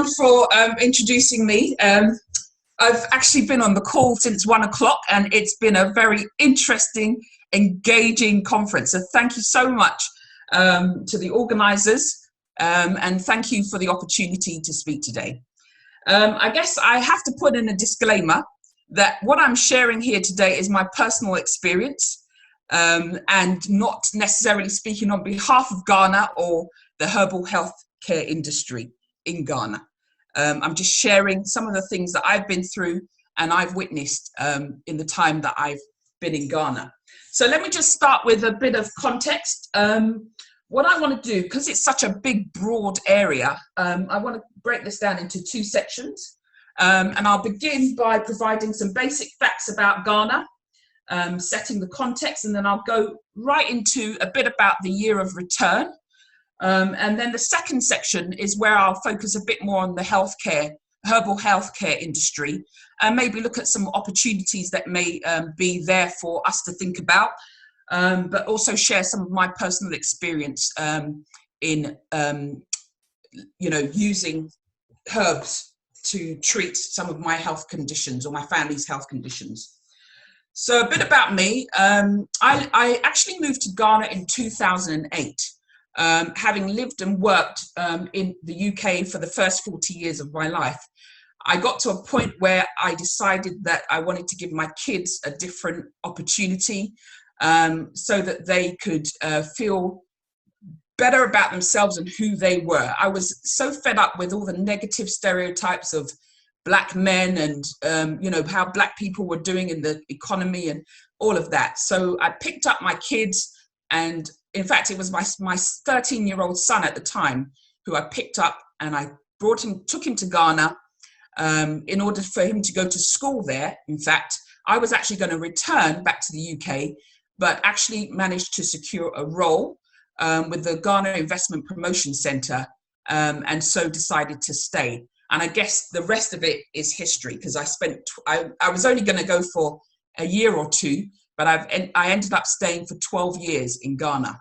everyone for introducing me. I've actually been on the call since 1 o'clock and it's been a very interesting, engaging conference. So thank you so much to the organisers and thank you for the opportunity to speak today. I guess I have to put in a disclaimer that what I'm sharing here today is my personal experience and not necessarily speaking on behalf of Ghana or the herbal health care industry in Ghana. I'm just sharing some of the things that I've been through and I've witnessed in the time that I've been in Ghana. So let me just start with a bit of context. What I want to do, because it's such a big, broad area, I want to break this down into two sections. And I'll begin by providing some basic facts about Ghana, setting the context, and then I'll go right into a bit about the year of return. And then the second section is where I'll focus a bit more on the healthcare, herbal healthcare industry, and maybe look at some opportunities that may be there for us to think about, but also share some of my personal experience in, using herbs to treat some of my health conditions or my family's health conditions. So a bit about me. I actually moved to Ghana in 2008. Having lived and worked in the UK for the first 40 years of my life, I got to a point where I decided that I wanted to give my kids a different opportunity so that they could feel better about themselves and who they were. I was so fed up with all the negative stereotypes of Black men and, how Black people were doing in the economy and all of that. So I picked up my kids, and in fact, it was my 13-year-old son at the time who I picked up, and I took him to Ghana in order for him to go to school there. In fact, I was actually going to return back to the UK, but actually managed to secure a role with the Ghana Investment Promotion Centre, and so decided to stay. And I guess the rest of it is history, because I was only going to go for a year or two, but I ended up staying for 12 years in Ghana.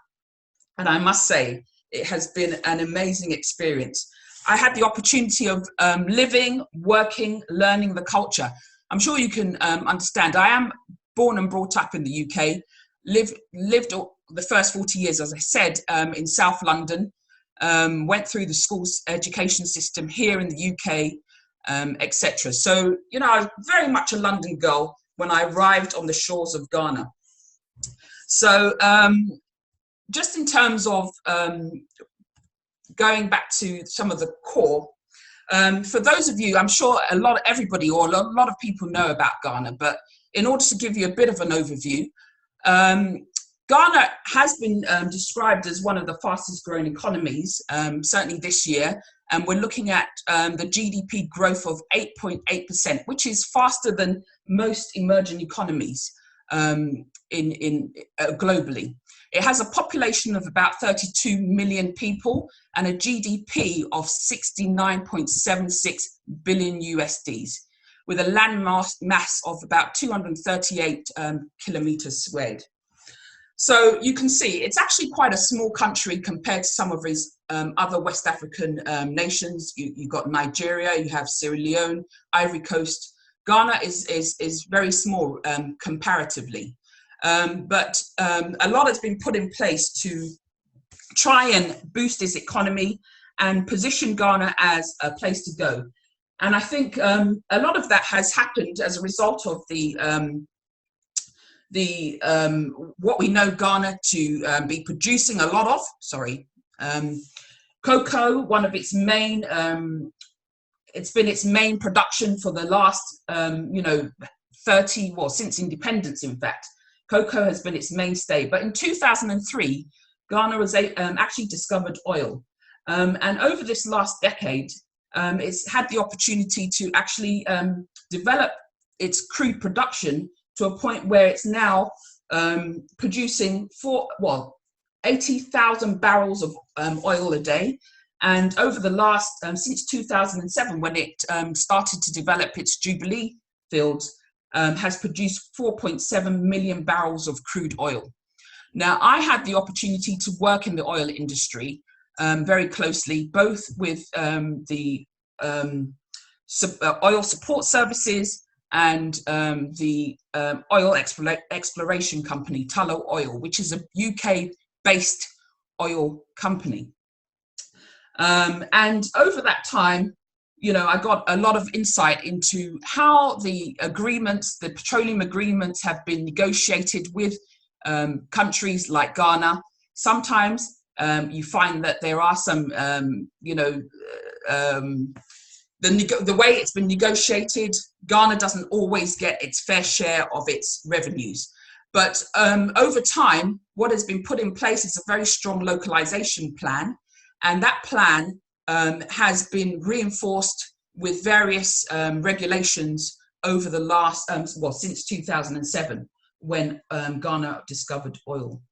And I must say, it has been an amazing experience. I had the opportunity of living, working, learning the culture. I'm sure you can understand. I am born and brought up in the UK, lived the first 40 years, as I said, in South London, went through the school's education system here in the UK, etc. So, I was very much a London girl when I arrived on the shores of Ghana. So just in terms of going back to some of the core, for those of you, I'm sure everybody or a lot of people know about Ghana, but in order to give you a bit of an overview, Ghana has been described as one of the fastest growing economies, certainly this year, and we're looking at the GDP growth of 8.8%, which is faster than most emerging economies globally. It has a population of about 32 million people and a GDP of 69.76 billion USDs, with a land mass of about 238 kilometers squared. So you can see it's actually quite a small country compared to some of its other West African nations. You've got Nigeria, you have Sierra Leone, Ivory Coast. Ghana is very small comparatively. But a lot has been put in place to try and boost its economy and position Ghana as a place to go. And I think a lot of that has happened as a result of what we know Ghana to be producing a lot of, cocoa, one of its main, it's been its main production for the last, since independence, in fact. Cocoa has been its mainstay. But in 2003, Ghana was actually discovered oil. And over this last decade, it's had the opportunity to actually develop its crude production to a point where it's now producing 80,000 barrels of oil a day. And over the last, since 2007, when it started to develop its Jubilee fields, has produced 4.7 million barrels of crude oil. Now, I had the opportunity to work in the oil industry very closely, both with the oil support services and the oil exploration company, Tullow Oil, which is a UK-based oil company. And over that time, you know, I got a lot of insight into how the agreements, the petroleum agreements, have been negotiated with countries like Ghana. Sometimes you find that there are some, you know, the way it's been negotiated, Ghana doesn't always get its fair share of its revenues. But over time, what has been put in place is a very strong localization plan. And that plan has been reinforced with various regulations over the last, well, since 2007, when Ghana discovered oil.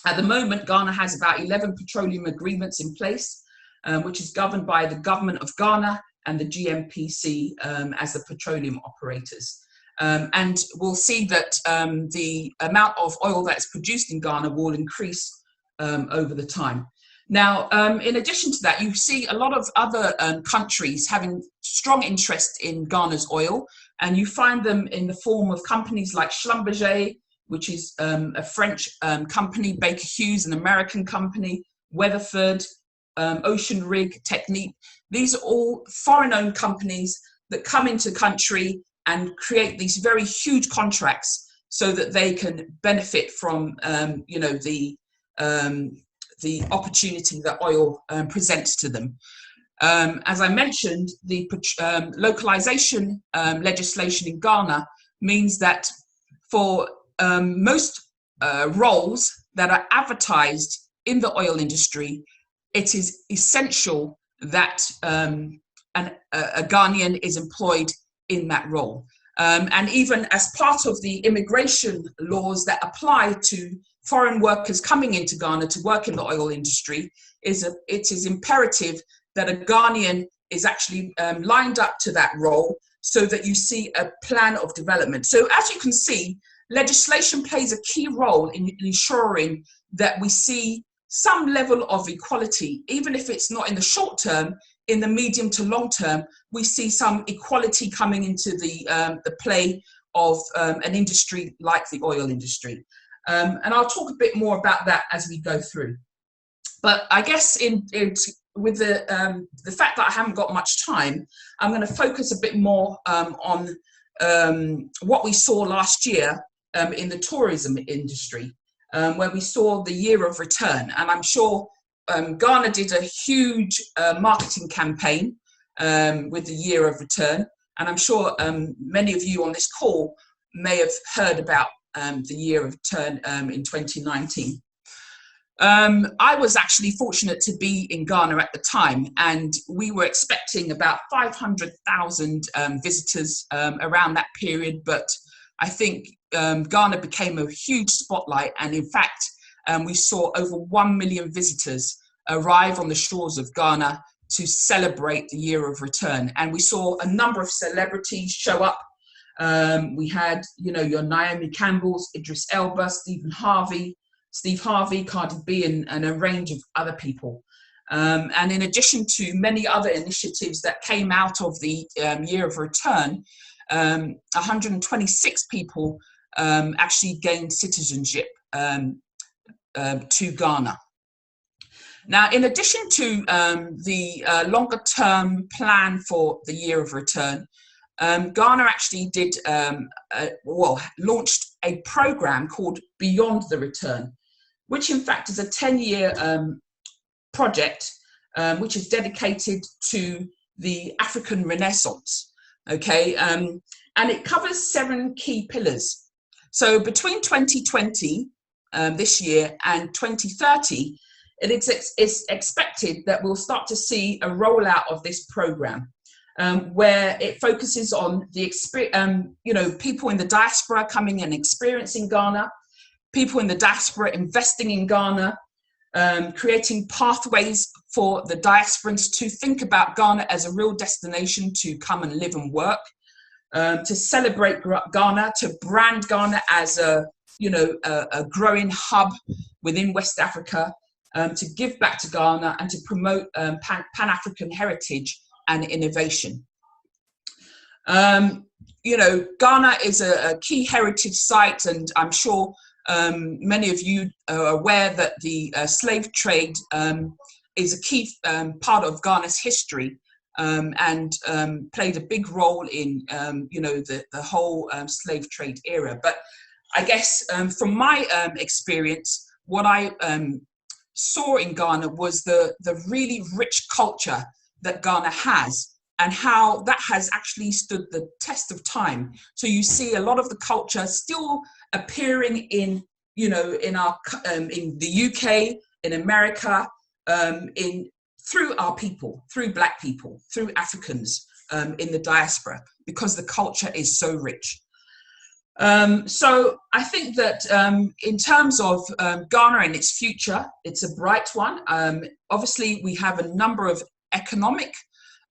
At the moment, Ghana has about 11 petroleum agreements in place, which is governed by the government of Ghana and the GMPC as the petroleum operators. And we'll see that the amount of oil that's produced in Ghana will increase over the time. Now, in addition to that, you see a lot of other countries having strong interest in Ghana's oil, and you find them in the form of companies like Schlumberger, which is a French company, Baker Hughes, an American company, Weatherford, Ocean Rig, Technique. These are all foreign-owned companies that come into the country and create these very huge contracts so that they can benefit from, you know, the opportunity that oil presents to them. As I mentioned, the localization legislation in Ghana means that for most roles that are advertised in the oil industry, it is essential that a Ghanaian is employed in that role. And even as part of the immigration laws that apply to foreign workers coming into Ghana to work in the oil industry, it is imperative that a Ghanaian is actually lined up to that role so that you see a plan of development. So as you can see, legislation plays a key role in ensuring that we see some level of equality, even if it's not in the short term. In the medium to long term, we see some equality coming into the play of an industry like the oil industry. And I'll talk a bit more about that as we go through. But I guess with the fact that I haven't got much time, I'm going to focus a bit more on what we saw last year in the tourism industry, where we saw the year of return. And I'm sure Ghana did a huge marketing campaign with the year of return. And I'm sure many of you on this call may have heard about the year of return in 2019. I was actually fortunate to be in Ghana at the time, and we were expecting about 500,000 visitors around that period. But I think Ghana became a huge spotlight, and in fact, we saw over 1 million visitors arrive on the shores of Ghana to celebrate the year of return. And we saw a number of celebrities show up. We had, you know, your Naomi Campbell's, Idris Elba, Steve Harvey, Cardi B, and a range of other people. And in addition to many other initiatives that came out of the year of return, 126 people actually gained citizenship to Ghana. Now, in addition to the longer term plan for the year of return, Ghana actually did, launched a program called Beyond the Return, which in fact is a 10-year project which is dedicated to the African Renaissance, okay? And it covers 7 key pillars. So between 2020, this year, and 2030, it's expected that we'll start to see a rollout of this program, where it focuses on the people in the diaspora coming and experiencing Ghana, people in the diaspora investing in Ghana, creating pathways for the diasporans to think about Ghana as a real destination to come and live and work, to celebrate Ghana, to brand Ghana as a growing hub within West Africa, to give back to Ghana and to promote Pan-African heritage and innovation. You know, Ghana is a key heritage site, and I'm sure many of you are aware that the slave trade is a key part of Ghana's history, and played a big role in, you know, the whole slave trade era. But I guess from my experience, what I saw in Ghana was the really rich culture that Ghana has, and how that has actually stood the test of time. So you see a lot of the culture still appearing in, you know, in our in the UK, in America, through our people, through Black people, through Africans in the diaspora, because the culture is so rich. So I think that in terms of Ghana and its future, it's a bright one. Obviously, we have a number of economic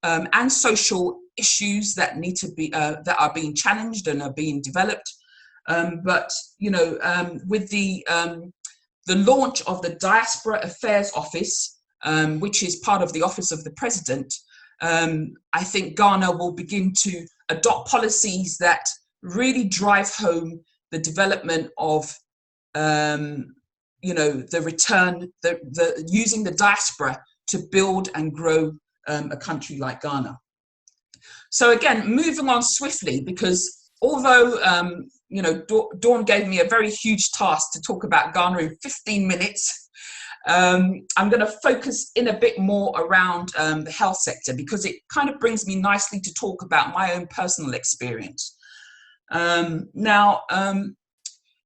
and social issues that need to be that are being challenged and are being developed. But you know, with the launch of the Diaspora Affairs Office, which is part of the Office of the President, I think Ghana will begin to adopt policies that really drive home the development of, you know, the return, the using the diaspora to build and grow a country like Ghana. So again, moving on swiftly, because although, you know, Dawn gave me a very huge task to talk about Ghana in 15 minutes, I'm going to focus in a bit more around the health sector, because it kind of brings me nicely to talk about my own personal experience. Now,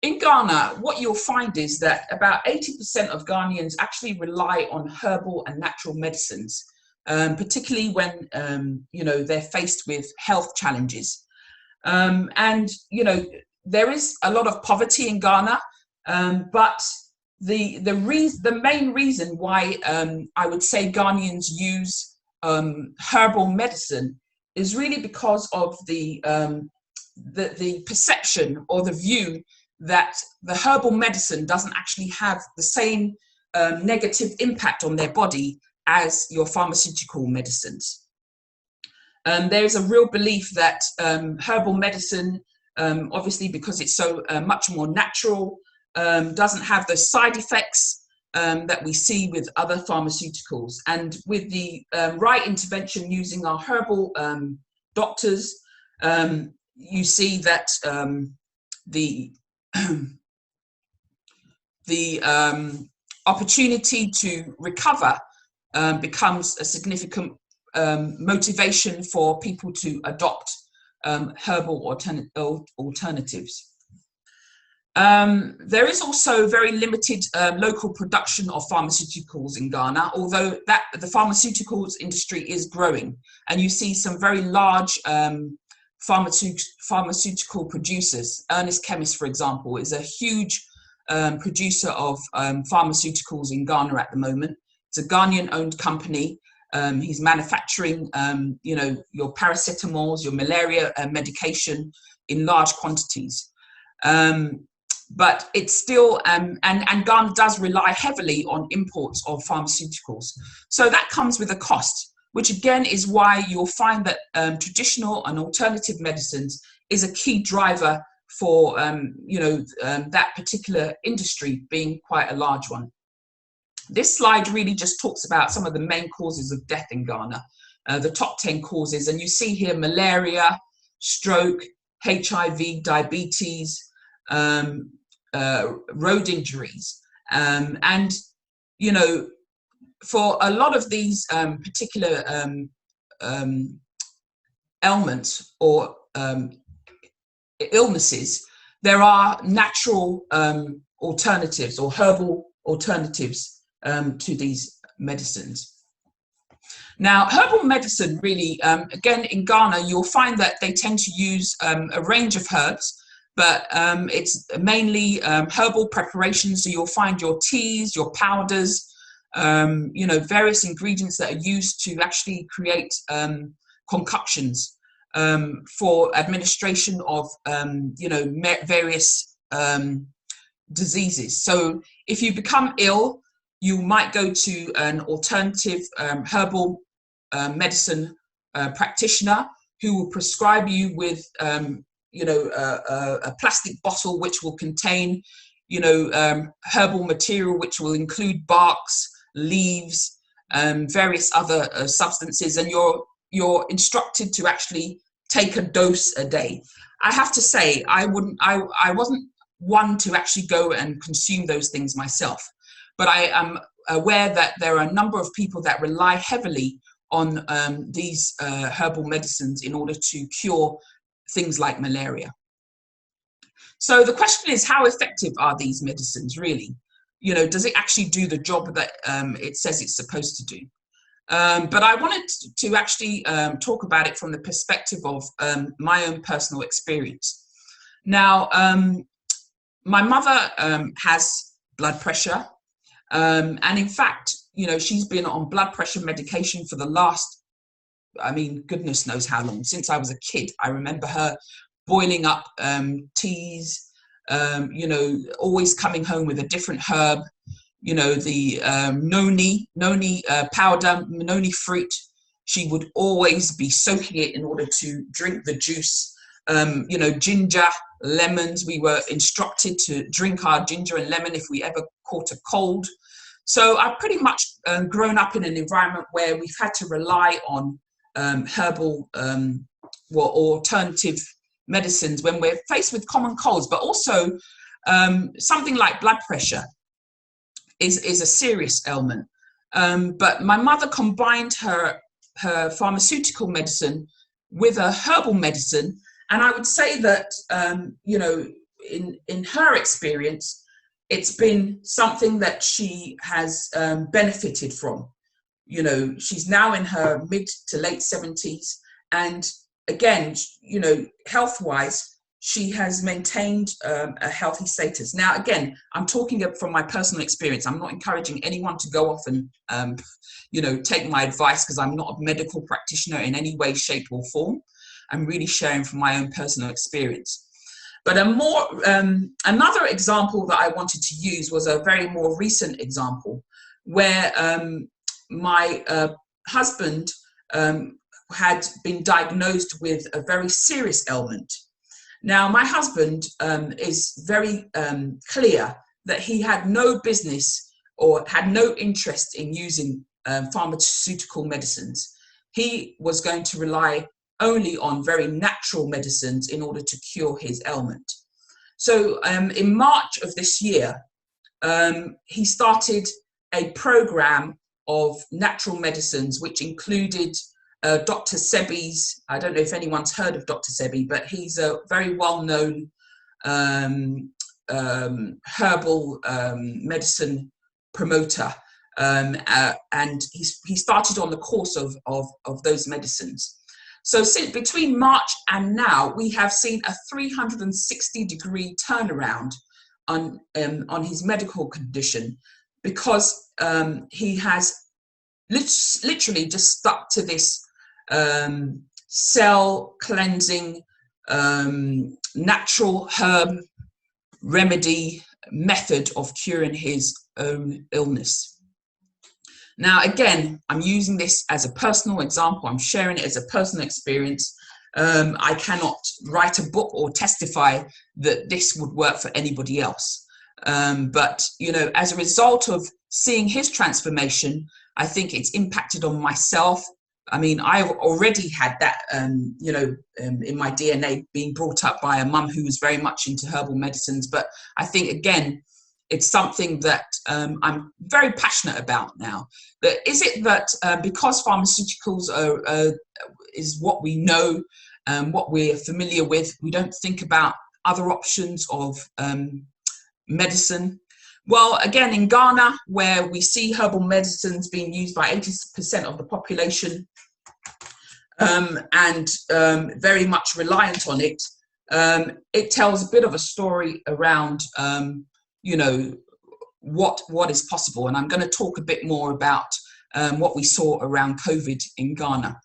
in Ghana, what you'll find is that about 80% of Ghanaians actually rely on herbal and natural medicines, particularly when, you know, they're faced with health challenges. And, you know, there is a lot of poverty in Ghana, but the main reason why I would say Ghanaians use herbal medicine is really because of the perception or the view that the herbal medicine doesn't actually have the same negative impact on their body as your pharmaceutical medicines. There's a real belief that herbal medicine, obviously because it's so much more natural, doesn't have the side effects that we see with other pharmaceuticals. And with the right intervention using our herbal doctors, you see that the opportunity to recover becomes a significant motivation for people to adopt herbal alternatives. There is also very limited local production of pharmaceuticals in Ghana, although the pharmaceuticals industry is growing, and you see some very large pharmaceutical producers. Ernest Chemist, for example, is a huge producer of pharmaceuticals in Ghana at the moment. It's a Ghanaian-owned company. He's manufacturing, you know, your paracetamols, your malaria medication in large quantities. But it's still, and Ghana does rely heavily on imports of pharmaceuticals. So that comes with a cost, which again is why you'll find that traditional and alternative medicines is a key driver for, you know, that particular industry being quite a large one. This slide really just talks about some of the main causes of death in Ghana, the top 10 causes. And you see here malaria, stroke, HIV, diabetes, road injuries. And, you know, for a lot of these particular ailments or illnesses, there are natural alternatives or herbal alternatives to these medicines. Now, herbal medicine really, again, in Ghana, you'll find that they tend to use a range of herbs, but it's mainly herbal preparations. So you'll find your teas, your powders, you know, various ingredients that are used to actually create concoctions for administration of, you know, various diseases. So if you become ill, you might go to an alternative herbal medicine practitioner who will prescribe you with, you know, a plastic bottle which will contain, you know, herbal material, which will include barks, leaves, various other substances, and you're instructed to actually take a dose a day. I have to say, I wasn't one to actually go and consume those things myself, but I am aware that there are a number of people that rely heavily on these herbal medicines in order to cure things like malaria. So the question is, how effective are these medicines really? You know, does it actually do the job that it says it's supposed to do? But I wanted to actually talk about it from the perspective of my own personal experience. Now, my mother has blood pressure, and in fact, you know, she's been on blood pressure medication for the last, I mean, goodness knows how long, since I was a kid. I remember her boiling up teas, you know, always coming home with a different herb, you know, the noni powder, noni fruit. She would always be soaking it in order to drink the juice. You know, ginger, lemons. We were instructed to drink our ginger and lemon if we ever caught a cold. So I've pretty much grown up in an environment where we've had to rely on herbal or alternative medicines when we're faced with common colds, but also something like blood pressure is a serious ailment. But my mother combined her pharmaceutical medicine with a herbal medicine, and I would say that you know, in her experience, it's been something that she has benefited from. You know, she's now in her mid to late 70s, and again, you know, health-wise, she has maintained a healthy status. Now, again, I'm talking from my personal experience. I'm not encouraging anyone to go off and, you know, take my advice, because I'm not a medical practitioner in any way, shape or form. I'm really sharing from my own personal experience. But another example that I wanted to use was a very more recent example where my husband had been diagnosed with a very serious ailment. Now, my husband is very clear that he had no business or had no interest in using pharmaceutical medicines. He was going to rely only on very natural medicines in order to cure his ailment. So in March of this year, he started a program of natural medicines, which included Dr. Sebi's, I don't know if anyone's heard of Dr. Sebi, but he's a very well-known herbal medicine promoter. And he started on the course of those medicines. So since between March and now, we have seen a 360-degree turnaround on his medical condition, because he has literally just stuck to this cell cleansing natural herb remedy method of curing his own illness. Now, again, I'm using this as a personal example. I'm sharing it as a personal experience. I cannot write a book or testify that this would work for anybody else. But, you know, as a result of seeing his transformation, I think it's impacted on myself. I mean, I already had that, you know, in my DNA, being brought up by a mum who was very much into herbal medicines. But I think, again, it's something that I'm very passionate about now. That is it that because pharmaceuticals is what we know, what we're familiar with, we don't think about other options of medicine. Well, again, in Ghana, where we see herbal medicines being used by 80% of the population, and very much reliant on it, it tells a bit of a story around you know, what is possible. And I'm going to talk a bit more about what we saw around COVID in Ghana.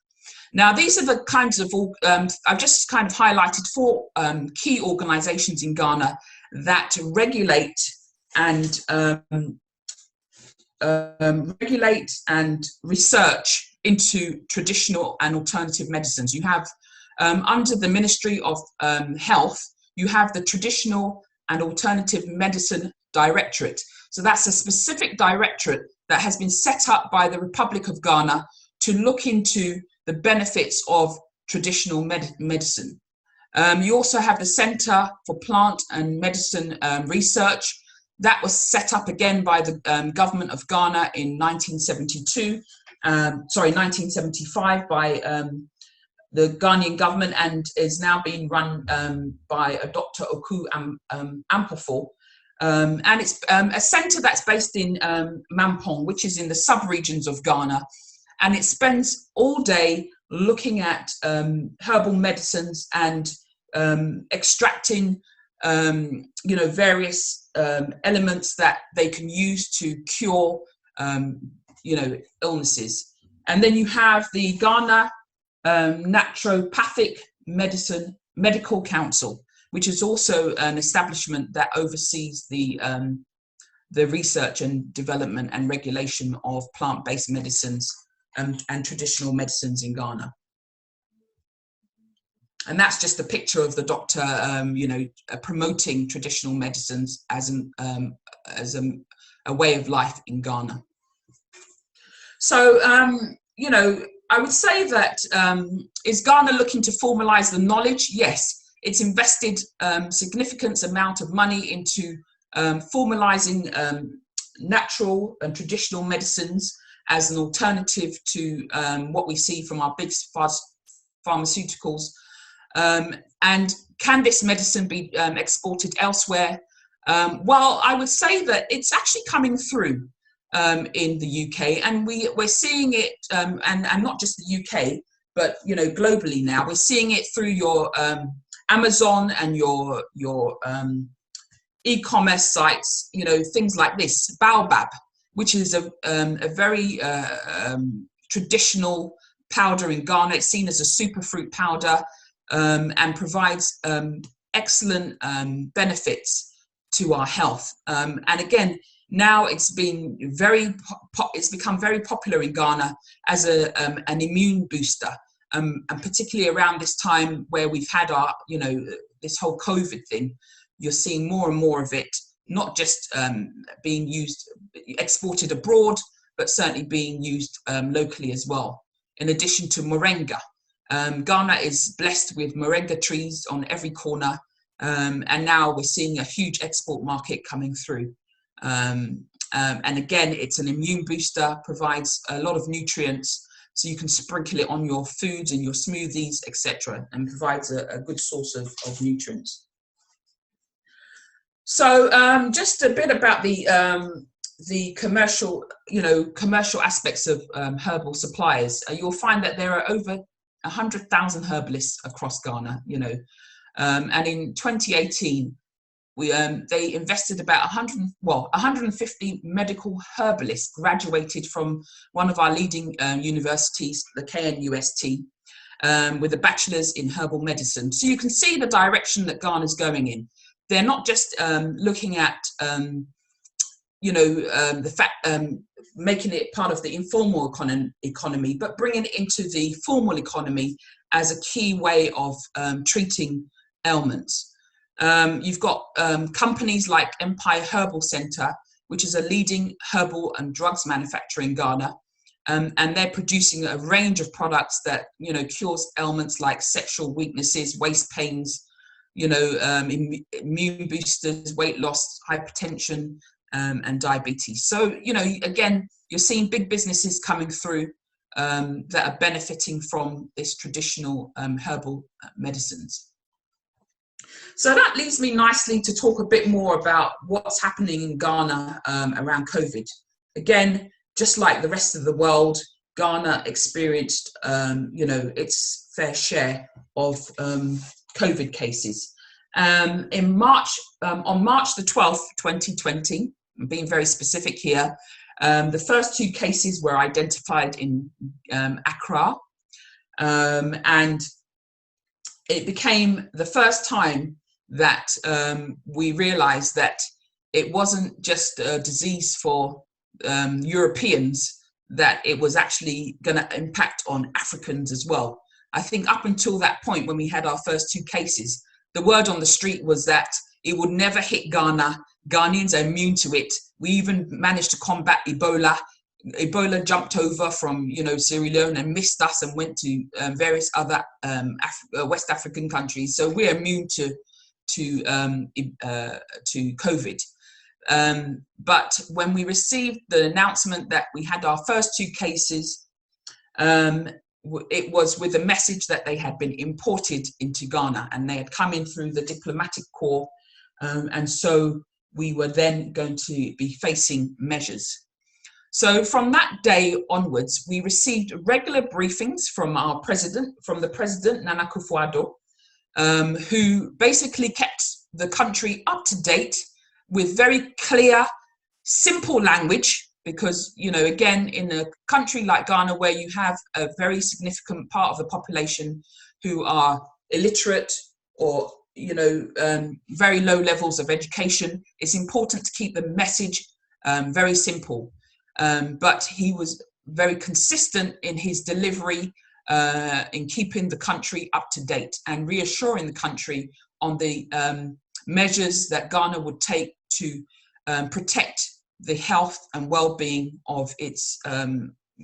Now, these are the kinds of, I've just kind of highlighted 4 key organizations in Ghana that regulate and research into traditional and alternative medicines. You have, under the Ministry of Health, you have the Traditional and Alternative Medicine Directorate. So that's a specific directorate that has been set up by the Republic of Ghana to look into the benefits of traditional medicine. You also have the Centre for Plant and Medicine Research. That was set up again by the government of Ghana in 1975 by the Ghanaian government, and is now being run by a Dr. Oku Ampofo. And it's a centre that's based in Mampong, which is in the sub-regions of Ghana. And it spends all day looking at herbal medicines and extracting various elements that they can use to cure illnesses. And then you have the Ghana Naturopathic Medicine Medical Council, which is also an establishment that oversees the research and development and regulation of plant-based medicines and traditional medicines in Ghana. And that's just a picture of the doctor, promoting traditional medicines as a way of life in Ghana. So, I would say that is Ghana looking to formalize the knowledge? Yes, it's invested significant amount of money into formalizing natural and traditional medicines as an alternative to what we see from our big pharmaceuticals. And can this medicine be exported elsewhere? Well, I would say that it's actually coming through in the UK, and we're seeing it, and not just the UK, but globally now. We're seeing it through your Amazon and your e-commerce sites. Things like this Baobab, which is a very traditional powder in Ghana. It's seen as a superfruit powder. And provides excellent benefits to our health. And again, now it's become very popular in Ghana as an immune booster, and particularly around this time where we've had our, this whole COVID thing. You're seeing more and more of it, not just being used, exported abroad, but certainly being used locally as well. In addition to moringa. Ghana is blessed with moringa trees on every corner, and now we're seeing a huge export market coming through. And again, it's an immune booster, provides a lot of nutrients, so you can sprinkle it on your foods and your smoothies, etc., and provides a good source of nutrients. So just a bit about the commercial aspects of herbal suppliers. You'll find that there are over 100,000 herbalists across Ghana, and in 2018, they invested about 150 medical herbalists graduated from one of our leading universities, the KNUST, with a bachelor's in herbal medicine. So you can see the direction that Ghana's going in. They're not just looking at, the fact, making it part of the informal economy, but bringing it into the formal economy as a key way of treating ailments. You've got companies like Empire Herbal Centre, which is a leading herbal and drugs manufacturer in Ghana, and they're producing a range of products that cures ailments like sexual weaknesses, waist pains, immune boosters, weight loss, hypertension, and diabetes. So, again, you're seeing big businesses coming through that are benefiting from this traditional herbal medicines. So that leads me nicely to talk a bit more about what's happening in Ghana around COVID. Again, just like the rest of the world, Ghana experienced, its fair share of COVID cases. In March, on March the 12th, 2020, I'm being very specific here, the first 2 cases were identified in Accra, and it became the first time that we realized that it wasn't just a disease for Europeans, that it was actually going to impact on Africans as well. I think up until that point, when we had our first 2 cases, the word on the street was that it would never hit Ghana. Ghanaians are immune to it. We even managed to combat Ebola. Ebola jumped over from, you know, Sierra Leone and missed us and went to various other West African countries. So we're immune to COVID. But when we received the announcement that we had our first 2 cases, it was with a message that they had been imported into Ghana and they had come in through the diplomatic corps. And so we were then going to be facing measures. So from that day onwards, we received regular briefings from our president, from the president, Nana Akufo-Addo, who basically kept the country up to date with very clear, simple language, because, you know, again, in a country like Ghana, where you have a very significant part of the population who are illiterate or, you know, very low levels of education, it's important to keep the message very simple. But he was very consistent in his delivery in keeping the country up to date and reassuring the country on the measures that Ghana would take to protect the health and well-being of its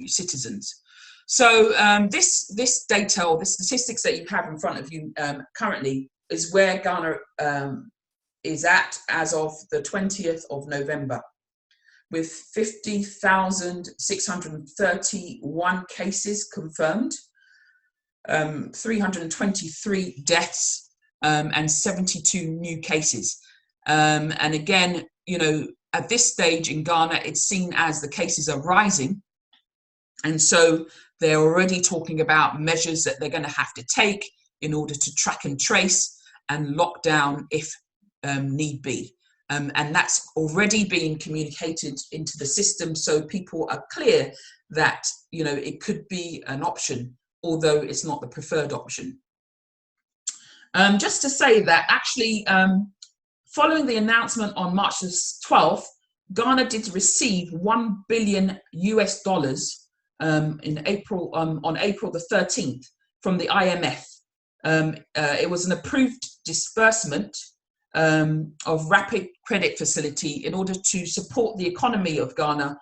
citizens. So this data, or the statistics that you have in front of you currently, is where Ghana is at as of the 20th of November, with 50,631 cases confirmed, 323 deaths, and 72 new cases. And again, you know, at this stage in Ghana, it's seen as the cases are rising. And so they're already talking about measures that they're going to have to take in order to track and trace and lock down if need be. And that's already being communicated into the system, so people are clear that, you know, it could be an option, although it's not the preferred option. Just to say that actually, following the announcement on March the 12th, Ghana did receive $1 billion in April, on April the 13th from the IMF. It was an approved disbursement of rapid credit facility in order to support the economy of Ghana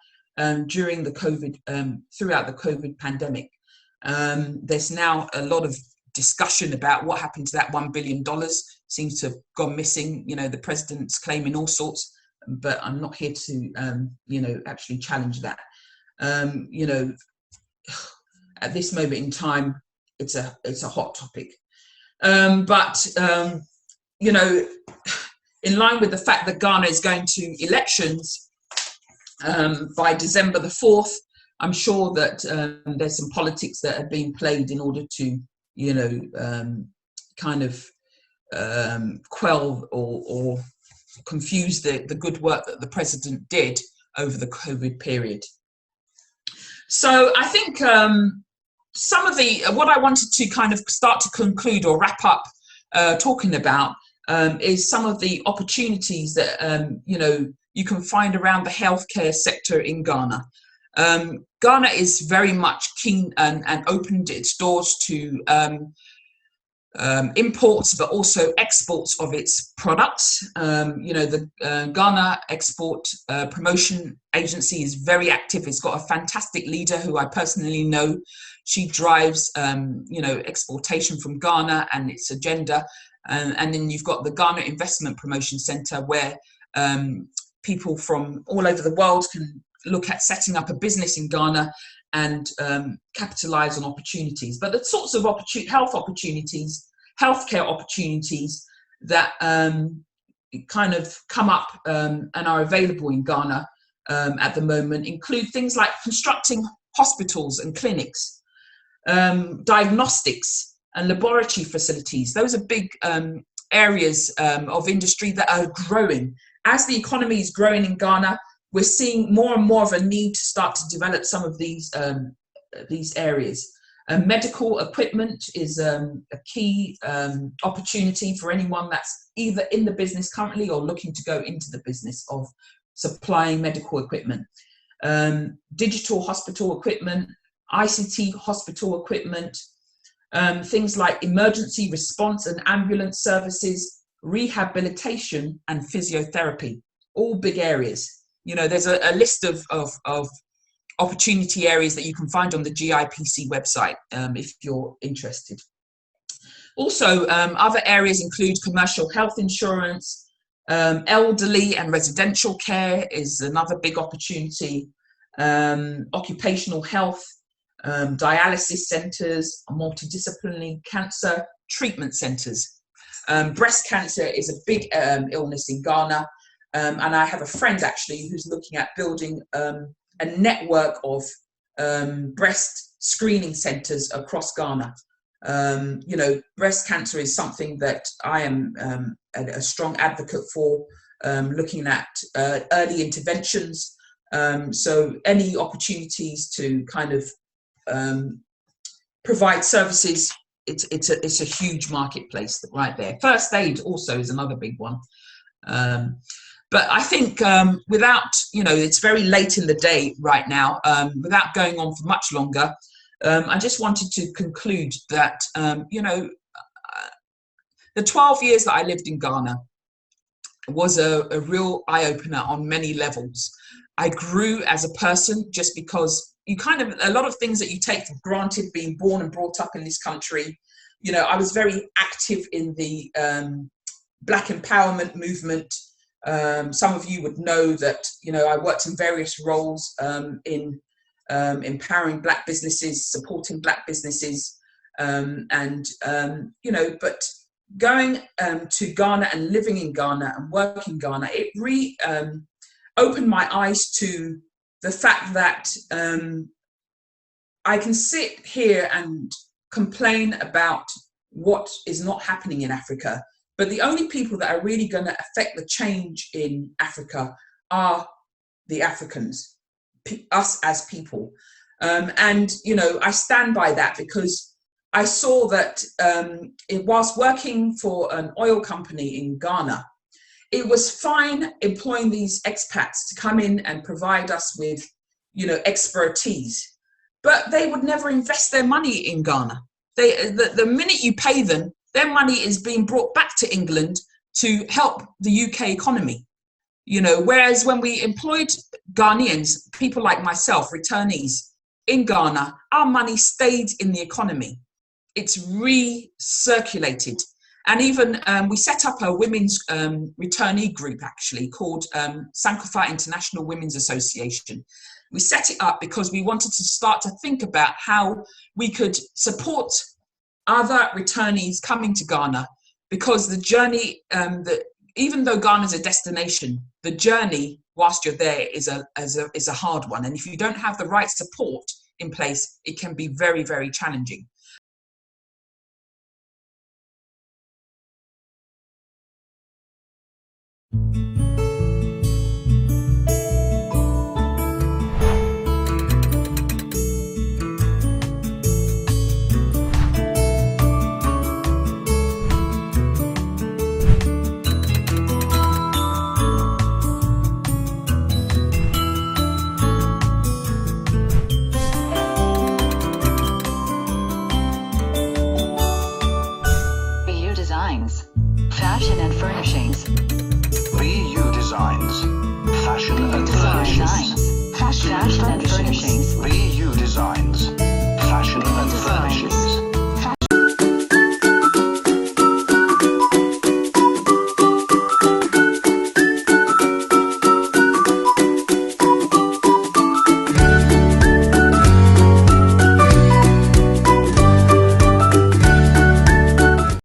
during the COVID, throughout the COVID pandemic. There's now a lot of discussion about what happened to that $1 billion. Seems to have gone missing. You know, the president's claiming all sorts, but I'm not here to, you know, actually challenge that. You know, at this moment in time, it's a hot topic. You know, in line with the fact that Ghana is going to elections by December the 4th, I'm sure that there's some politics that are being played in order to, you know, kind of quell or confuse the good work that the president did over the COVID period. So I think some of the, what I wanted to kind of start to conclude or wrap up talking about is some of the opportunities that, you know, you can find around the healthcare sector in Ghana. Ghana is very much keen and opened its doors to imports, but also exports of its products. You know, the Ghana Export Promotion Agency is very active. It's got a fantastic leader who I personally know. She drives, you know, exportation from Ghana and its agenda. And then you've got the Ghana Investment Promotion Center, where people from all over the world can look at setting up a business in Ghana and capitalize on opportunities. But the sorts of healthcare opportunities that kind of come up and are available in Ghana at the moment include things like constructing hospitals and clinics, diagnostics and laboratory facilities. Those are big areas of industry that are growing. As the economy is growing in Ghana, we're seeing more and more of a need to start to develop some of these areas. Medical equipment is a key opportunity for anyone that's either in the business currently or looking to go into the business of supplying medical equipment. digital hospital equipment, ICT hospital equipment, things like emergency response and ambulance services, rehabilitation and physiotherapy, all big areas. You know, there's a list of opportunity areas that you can find on the GIPC website if you're interested. Also, other areas include commercial health insurance, elderly and residential care is another big opportunity, occupational health, dialysis centres, multidisciplinary cancer treatment centres. Breast cancer is a big illness in Ghana, and I have a friend actually who's looking at building a network of breast screening centres across Ghana. You know, breast cancer is something that I am a strong advocate for, looking at early interventions. So any opportunities to kind of provide services, it's a huge marketplace right there. First aid also is another big one. But I think without, you know, it's very late in the day right now, without going on for much longer, I just wanted to conclude that, you know, the 12 years that I lived in Ghana was a real eye-opener on many levels. I grew as a person just because you kind of, a lot of things that you take for granted being born and brought up in this country. You know, I was very active in the Black empowerment movement. Some of you would know that, you know, I worked in various roles in empowering Black businesses, supporting Black businesses, and you know, but going to Ghana and living in Ghana and working in Ghana, it opened my eyes to the fact that I can sit here and complain about what is not happening in Africa, but the only people that are really going to affect the change in Africa are the Africans, us as people. And, you know, I stand by that because I saw that whilst working for an oil company in Ghana, it was fine employing these expats to come in and provide us with, you know, expertise, but they would never invest their money in Ghana. The minute you pay them, their money is being brought back to England to help the UK economy. You know, whereas when we employed Ghanaians, people like myself, returnees in Ghana, our money stayed in the economy. It's recirculated. And even we set up a women's returnee group actually called Sankofa International Women's Association. We set it up because we wanted to start to think about how we could support other returnees coming to Ghana, because the journey, even though Ghana is a destination, the journey whilst you're there is a hard one. And if you don't have the right support in place, it can be very, very challenging. Fashion and furnishings. BU Designs. Fashion and furnishings. Fashion and furnishings.